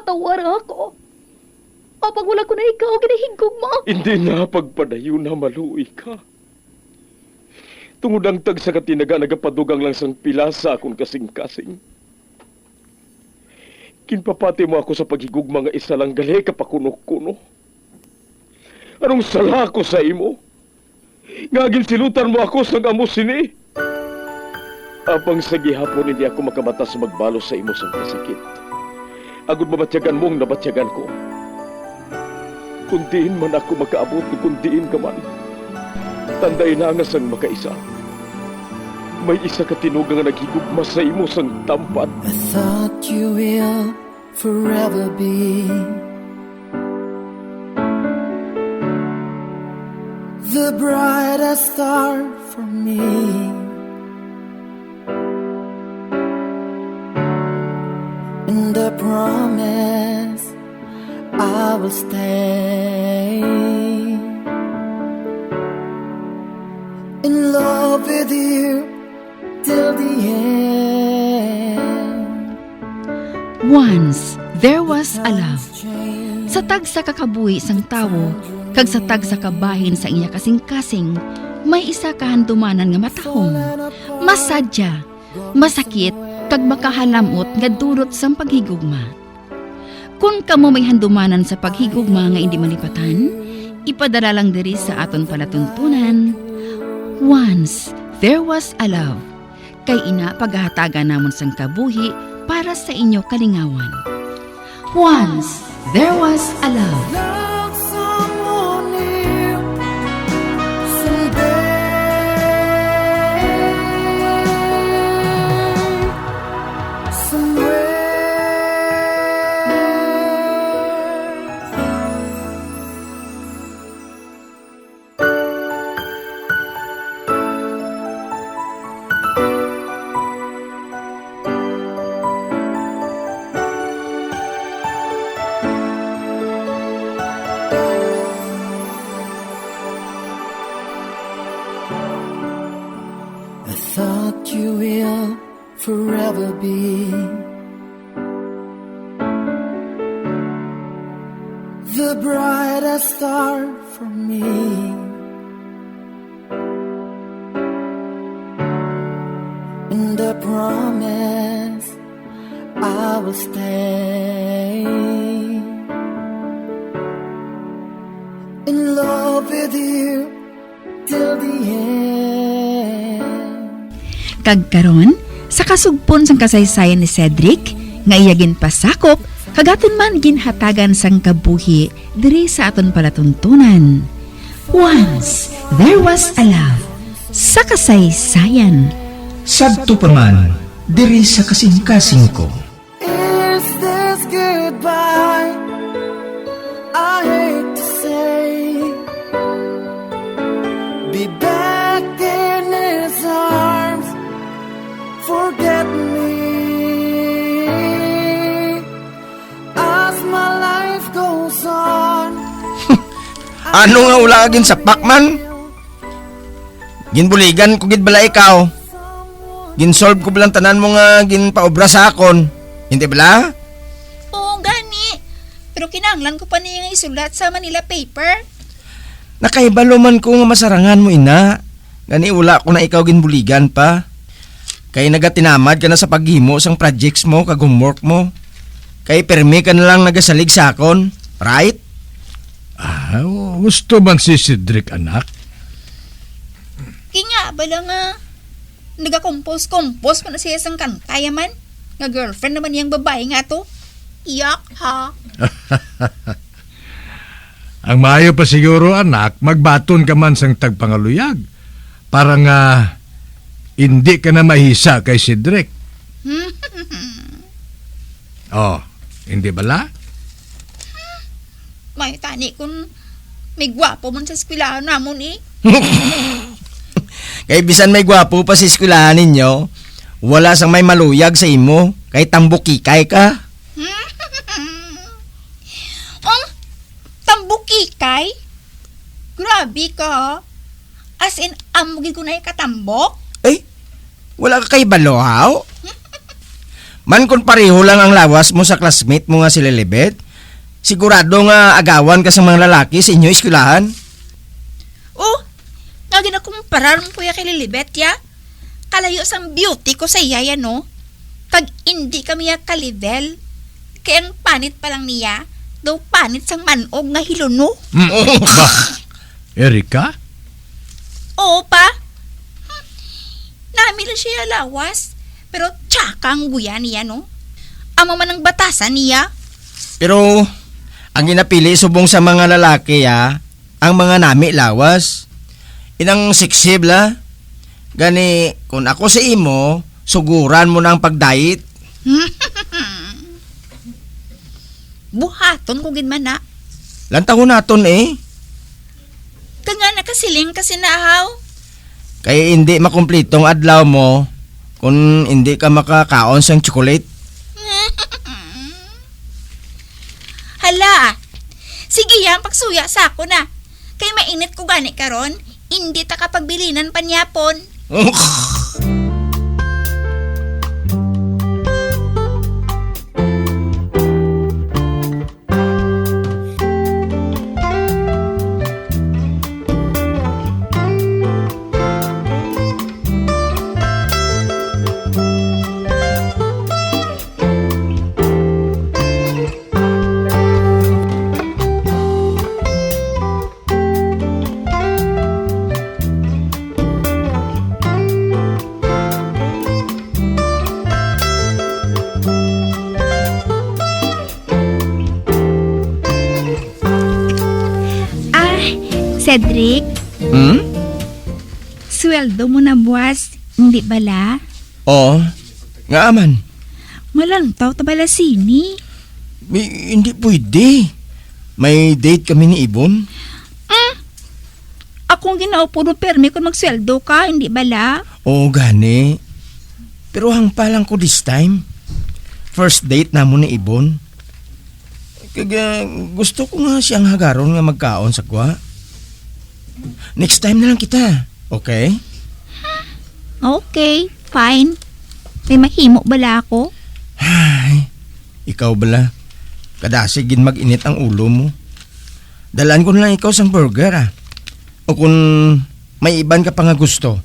patawar ako. Apag wala ko na ikaw, ginahigog mo. Hindi na pagpadayo na maluoy ka. Tungod ang tag sa katinaga nagapadugang lang sang pilasa akong kasing-kasing. Kinpapati mo ako sa paghigugma nga isa lang gali kapakuno-kuno. Anong sala ko sa imo? Ngagin silutan mo ako sa amo sini. Apang sa gihapon hindi ako makabatas magbalo sa imo sang kasakit. Agud mabatyagan mong nabatyagan ko. Kundiin man ako makaabot, kundiin ka man. Tanday na nga sang makaisa. May isa ka tinugang nga naghigugma sa imo sang tampat. I thought you will forever be the brightest star for me. And I promise I will stay in love with you till the end. Once, there was a love. Sa tag sa kakabuhi sang tawo, kag sa tag sa kabahin sa iya kasing-kasing, may isa kahandumanan nga matahong, masadya, masakit, kag makahalamot nga dulot sang paghigugma. Kung kamo may handumanan sa paghigugma nga hindi malipatan, ipadala lang diri sa aton palatuntunan. Once, there was a love. Kay ina paghahatagan namon sang kabuhi para sa inyo kalingawan. Once, there was a love. Love someone new someday, I thought you will forever be the brightest star for me. And I promise I will stay in love with you till the end. Kagkaron, sa kasugpon sang kasaysayan ni Cedric, nga iyagin pasakop, kagaton man ginhatagan sang kabuhi diri sa aton palatuntunan. Once, there was a love. Sa kasaysayan. Sadto pa man, diri sa kasing-kasing ko. Is this goodbye? I hate to say, be back in his arms, forget me as my life goes on. Ano nga ulagin sa pakman? Ginbuligan ko gid bala ikaw. Ginsolve ko bilang tanan mo nga ginpaobra sa akon. Hindi bala? Oo, gani. Pero kinahanglan ko pa niya nga isulat sa Manila paper. Nakaibalo man ko nga masarangan mo ina. Gani wala ko na ikaw ginbuligan pa. Kay nagatinamad ka na sa paghimo sang projects mo kag homework mo. Kay permi ka na lang nagasalig sa akon. Right? Gusto man si Cedric, anak? Kaya bala nga, nagakompose pa na siya sang kantaya man. Nga girlfriend naman yung babae nga to. Iyak ha. Ang maayo pa siguro, anak, magbaton ka man sang tagpangaluyag. Para nga, hindi ka na mahisa kay Cedric. Oh, hindi bala? May tani kung may gwapo man sa eskwelahan namon eh. Kay bisan may gwapo pa sa eskwelahan ninyo, wala sang may maluyag sa imo. Kay tambukikay ka. Ang tambukikay? Grabe ka. As in, amugin ko na yung katambok? Ay, wala ka kay balohaw? Man kung pareho lang ang lawas mo sa classmate mo nga si Lilibet, sigurado nga agawan ka sa mga lalaki sa inyo eskwelahan. Oh, nga ginakumparar mo kuya kay Lilibet ya. Kalayo sang beauty ko sa iya yan no. Kag hindi kami ya ka-level. Kaya ang panit pa lang niya, daw panit sang manog nga hiluno. Ba? Erika? Oo pa. Nami lang siya lawas. Pero tsaka ang guya niya no. Amo man ang batasan niya. Pero ang ginapili subong sa mga lalaki ang mga nami lawas. Inang siksibla. Gani, kung ako sa imo, suguran mo na ang pagdayit. Buhaton ko ginman na. Lantahon naton eh. Kanga nakasiling kasi naahaw. Kaya hindi makumplitong adlaw mo kung hindi ka makakaon sang chocolate. Hala, sige yan, pagsuya sa ako na. Kay mainit ko gani karon, hindi ta kapagbilinan panyapon. Cedric, sweldo mo na buwas, hindi bala? Oo, nga aman. Malantaw ta bala sini. Hindi pwede. May date kami ni Ibon. Akong ginaupo no permi kung magsweldo ka, hindi bala? Oo, gani. Pero hangpalang ko this time. First date na mo ni Ibon. Kaya gusto ko nga siyang hagaron nga magkaon sa kwa. Next time na lang kita, okay? Okay, fine. May mahimo bala ako? Ay, ikaw bala. Kadasigin mag-init ang ulo mo. Dalaan ko na lang ikaw sang burger O kung may iban ka pa nga gusto.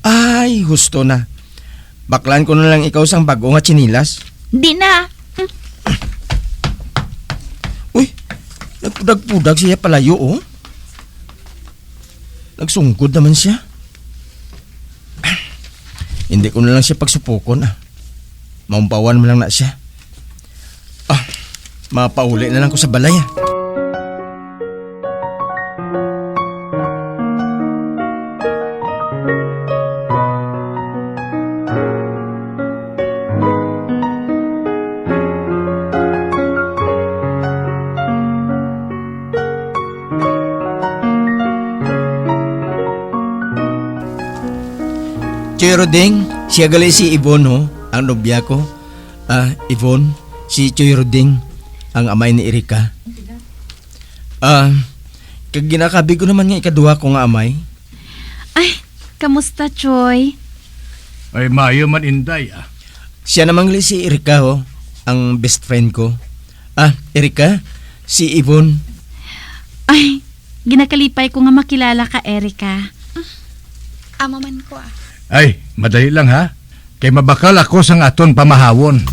Ay, gusto na. Baklan ko na lang ikaw sang bago nga chinilas. Di na. Uy, nagpudag-pudag siya palayo oh. Nagsungkod naman siya. Hindi ko na lang siya pagsupukon Maumpawan mo lang na siya. Mapauli na lang ko sa balay Choy Roding, siya gali si Yvonne ang nobya ko. Yvonne, si Choy Roding, ang amay ni Erika. Kag ginakabi ko naman nga ikaduha ko nga amay. Ay, kamusta, Choy? Ay, mayo man inday Siya namang gali si Erika ang best friend ko. Erika, si Yvonne. Ay, ginakalipay ko nga makilala ka, Erika. Amo man ko Ay, madali lang ha. Kay mabakal ako sang aton pamahawon.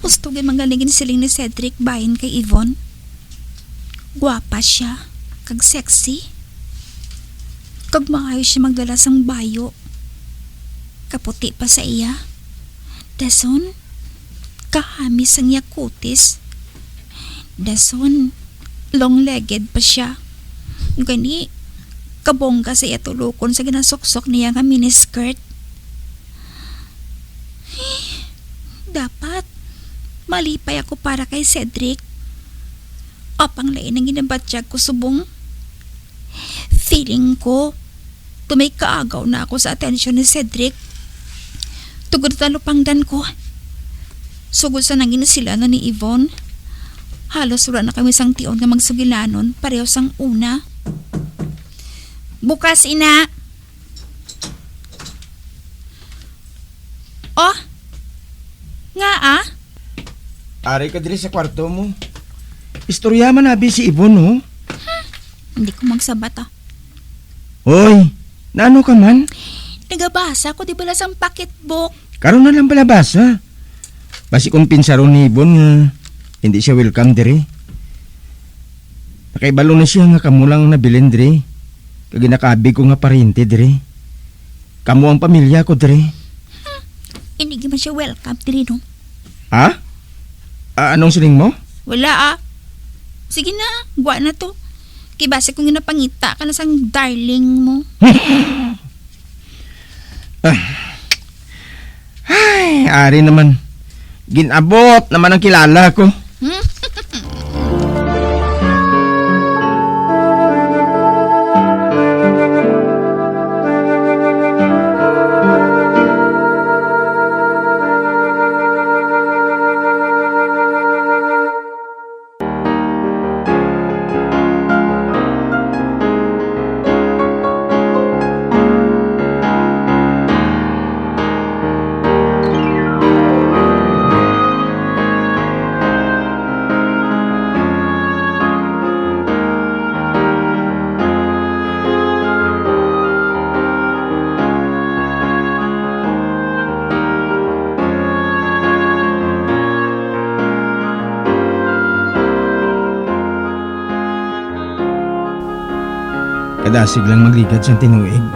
Gusto gyud magaligin siling ni Cedric bahin kay Yvonne. Guwapa siya, kag sexy. Kag maayo siya magdala sang bayo. Kaputi pa sa iya. Dason, Kahamis ang yakutis. Dason, long-legged pa siya. Gani, kabongga sa tulukon sa ginasuksok niya nga miniskirt. Dapat, malipay ako para kay Cedric. Apang lain ang ginabatyag ko subong. Feeling ko, tumay kaagaw na ako sa atensyon ni Cedric. Tugod talupangdan ko. Sugod sa nangin sila na ni Yvonne. Halos wala na kami sang tion nga magsugilanon, pareho sang una. Bukas, ina. Oh, nga ah? Ari ka diri sa kwarto mo. Istorya man abi si Ibon, no? Hindi ko magsabat ah. Hoy, naano ka man? Nagabasa ko di bala sang pocketbook. Karon na lang balabasa. Basi kung pinsaron ni Ibon nga hindi siya welcome diri. Nakaibalo na siya nga kamulang nabilin diri. Kag ginakabi ko nga parente diri. Kamu ang pamilya ko diri. Hindi man siya welcome diri no. Ha? Anong siling mo? Wala ah. Sige na, buwan na to. Kibase kong ginapangita ka na sang darling mo. Ay, ari naman. Ginabot naman ang kilala ko. Kadasig lang magligad sa tinuig.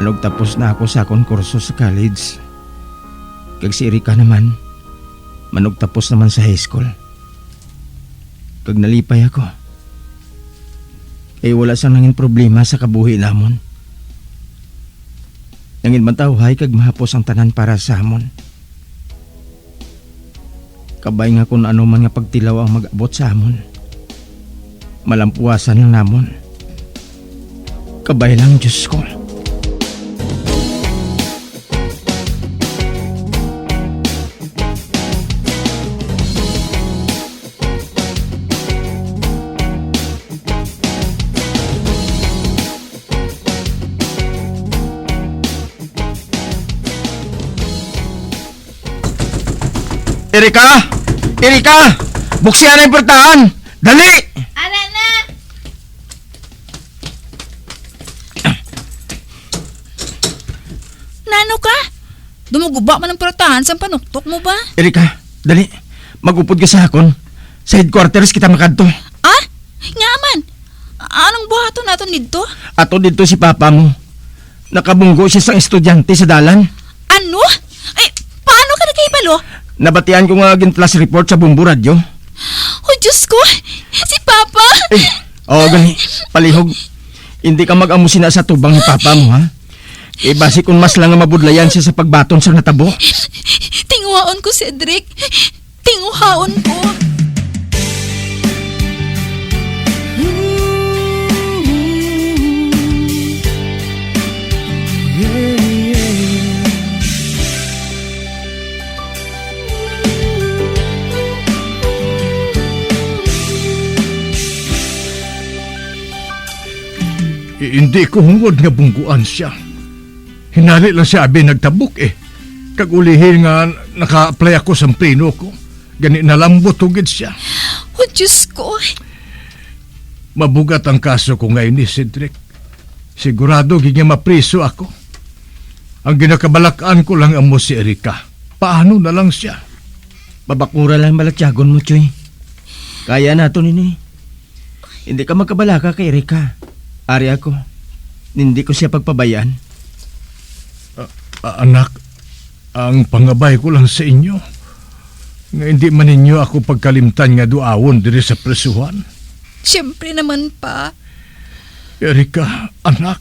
Manog tapos na ako sa akong kurso sa college. Kag si Erika naman, manog tapos naman sa high school. Kag nalipay ako. Wala sang nangin problema sa kabuhi namon. Nangin matawhay kag mahapos ang tanan para sa amon. Kabay nga kung ano man nga pagtilaw ang mag-abot sa amon. Malampuasan lang namon. Kabay lang, Diyos ko. Erika! Erika! Buksihan ang portahan! Dali! Ara na! Nano ka? Dumuguba man ang portahan sa panuktok mo ba? Erika, dali. Magupod ka sa akon. Sa headquarters kita makadto. Ah? Nga man! Anong buhato nato dito? Ato dito si papa mo. Nakabunggo siya sa estudyante sa dalan. Ano? Ay, paano ka nakaibalo? Nabatian ko nga flash report sa Bumbu Radio. Oh, Diyos ko! Si Papa! Gani. Palihog. Hindi ka mag-amusin na sa tubang ni papa mo, ha? Basi kung mas lang nga mabudlayan siya sa pagbaton sa natabo. Tinguhaon ko, Cedric. Tinguhaon ko. Hindi ko hungod nga bungguan siya. Hinali lang siya abi nagtabok eh. Kagulihin nga naka-apply ako sa prino ko. Gani nalambot hugid siya. Oh, Diyos ko. Mabugat ang kaso ko ngayon ni Cedric. Sigurado giging mapriso ako. Ang ginakabalakaan ko lang amo si Erika. Paano na lang siya? Babakura lang balatyagon mo, Choy. Kaya nato nini. Hindi ka magkabalaka kay Erika. Ari ako. Hindi ko siya pagpabayaan. Anak, ang pangabay ko lang sa inyo. Nga hindi man ninyo ako pagkalimtan nga duawon diri sa presuhan. Siyempre naman pa. Erika, anak.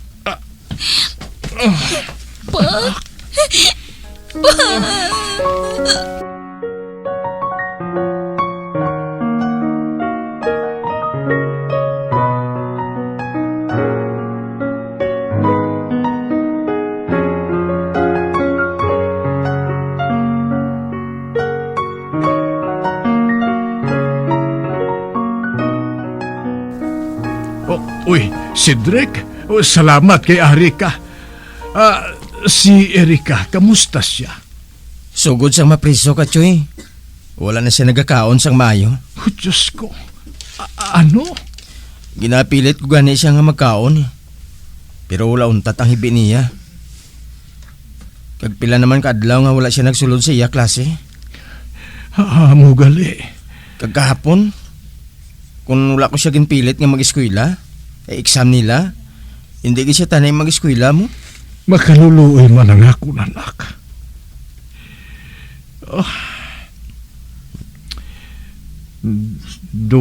Uy, Cedric, salamat kay Erika. Si Erika, kamusta siya? Sugod sang mapriso ka, Choy. Wala na siya nagakaon sang mayo. Oh, Diyos ko. Ano? Ginapilit ko gani siya nga magkaon. Pero wala untat ang hibi niya. Kagpila naman kadlaw nga wala siya nagsulod sa iya klase. Mo gali. Kagkahapon, kung wala ko siya ginpilit nga mag-eskwela, exam nila, hindi ka siya tanay mag-eskwela mo. Makaluluoy man ang ako, anak.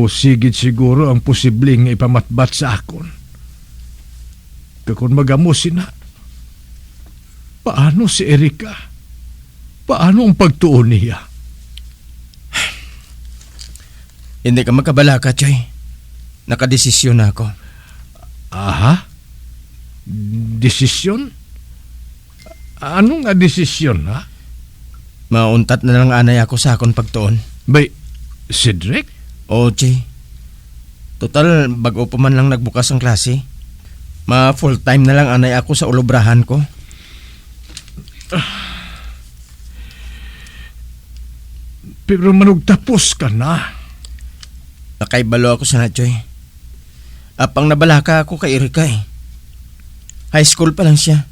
Sigit siguro ang posibleng ipamatbat sa akon. Kakon magamos na. Paano si Erika? Paano ang pagtuon niya? Hindi ka magkabalaka, Choy. Nakadesisyon na ako. Aha? Desisyon? Ano nga desisyon, ha? Mauntat na lang anay ako sa akon pagtuon. Bay, Cedric? Oo, Choy. Total, bago pa man lang nagbukas ang klase. Ma-full time na lang anay ako sa ulobrahan ko. Pero manugtapos ka na. Nakaibalo ako sa Choy. Apang nabalaka ako kay Erika eh. High school pa lang siya.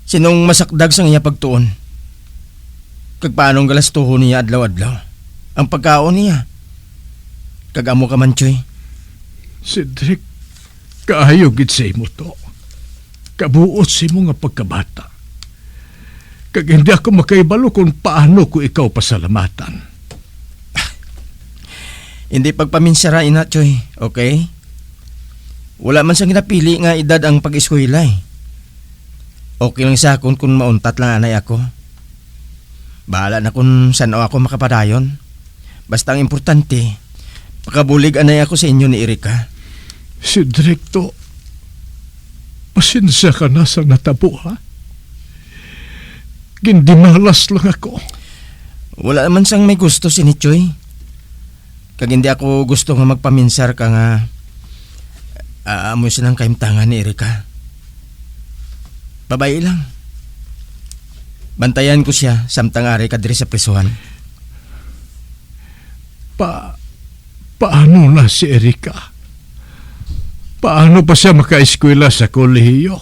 Sinong masakdag sa iya pagtuon? Kag paanong galastuho niya adlaw-adlaw? Ang pagkaon niya. Kagamo ka man, Choy. Cedric, kaayo gid sa imo to. Kabuot sa imo nga pagkabata. Kag hindi ako makaibalo kung paano ko ikaw pasalamatan. Hindi pagpaminsara ina, Choy. Okay? Wala man siyang ginapili nga edad ang pag-eskwela eh. Okay lang sa akon kung mauntat lang anay ako. Bahala na kung saan ako makapadayon. Basta ang importante, pakabulig anay ako sa inyo ni Erika. Cedric to, pasensya ka na sa natabo, ha? Gindimalas lang ako. Wala naman siyang may gusto si Nichoy. Kag hindi ako gusto nga magpaminsar ka nga aamoy silang kaimtangan ni Erika. Babae lang. Bantayan ko siya samtang ari ka diri sa prisuhan. Paano na si Erika? Paano pa siya makaeskwela sa kolehiyo?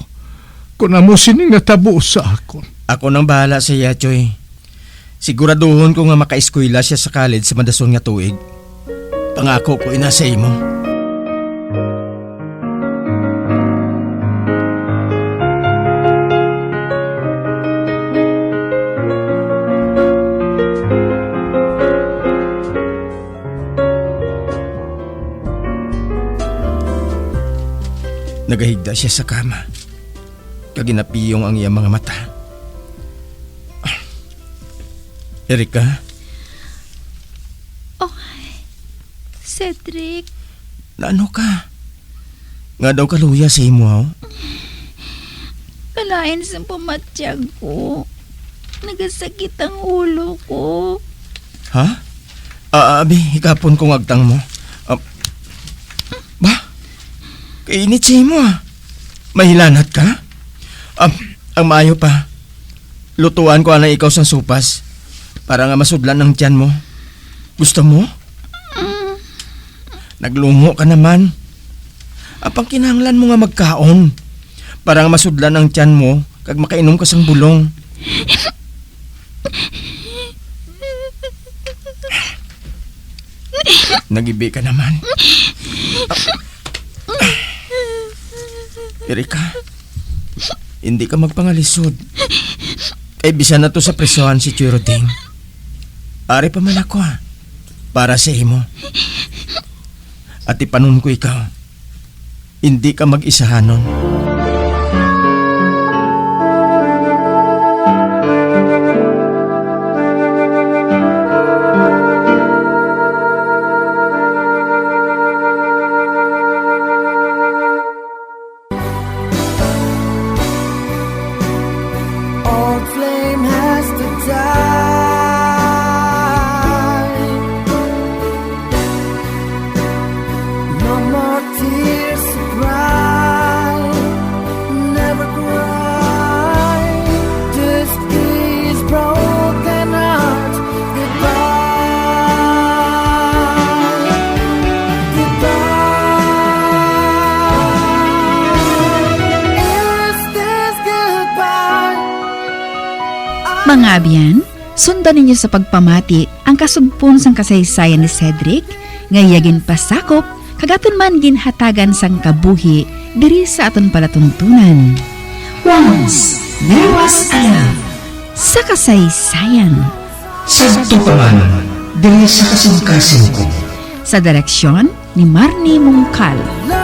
Kung amo sining natabo sa akon. Ako nang bahala sa iya, Choy. Siguraduhon ko nga makaeskwela siya sa college sa madason nga tuig. Pangako ko ina sa imo. Nagahigda siya sa kama. Kaginapiyong ang iyang mga mata. Erika? Oh, Cedric. Naano ka? Nga daw kaluya sa imo, ha? Kalain sa pamatyag ko. Nagasakit ang ulo ko. Ha? Abi, hikapon kong agtang mo. Ba? Kainit sa imo, ha? Mahilanat ka? Ang maayo pa. Lutuan ko na ikaw sa supas para nga masudlan ng tiyan mo. Gusto mo? Naglungo ka naman. Apang kinahanglan mo nga magkaon para nga masudlan ng tiyan mo kag makainom ka sang bulong. Nagibi ka naman. Erika, hindi ka magpangalisod. Kay bisan na to sa presohan si Churoding. Ari pa man ako para sa imo. At ipanon ko ikaw. Hindi ka mag-isahanon. All flame has to die. No more tears to cry. Never cry. Just these broken hearts. Goodbye. Goodbye. Is this goodbye? Mga abyan, sundan ninyo sa pagpamati ang kasugpon sang kasaysayan ni Cedric, ngayagin pasakop, kagaton man ginhatagan sang kabuhi, diri sa aton palatuntunan. Once, there was a love. Sa kasaysayan. Santo ka man, dili sa kasing-kasing ko. Sa direksyon ni Marnie Mungkal. Love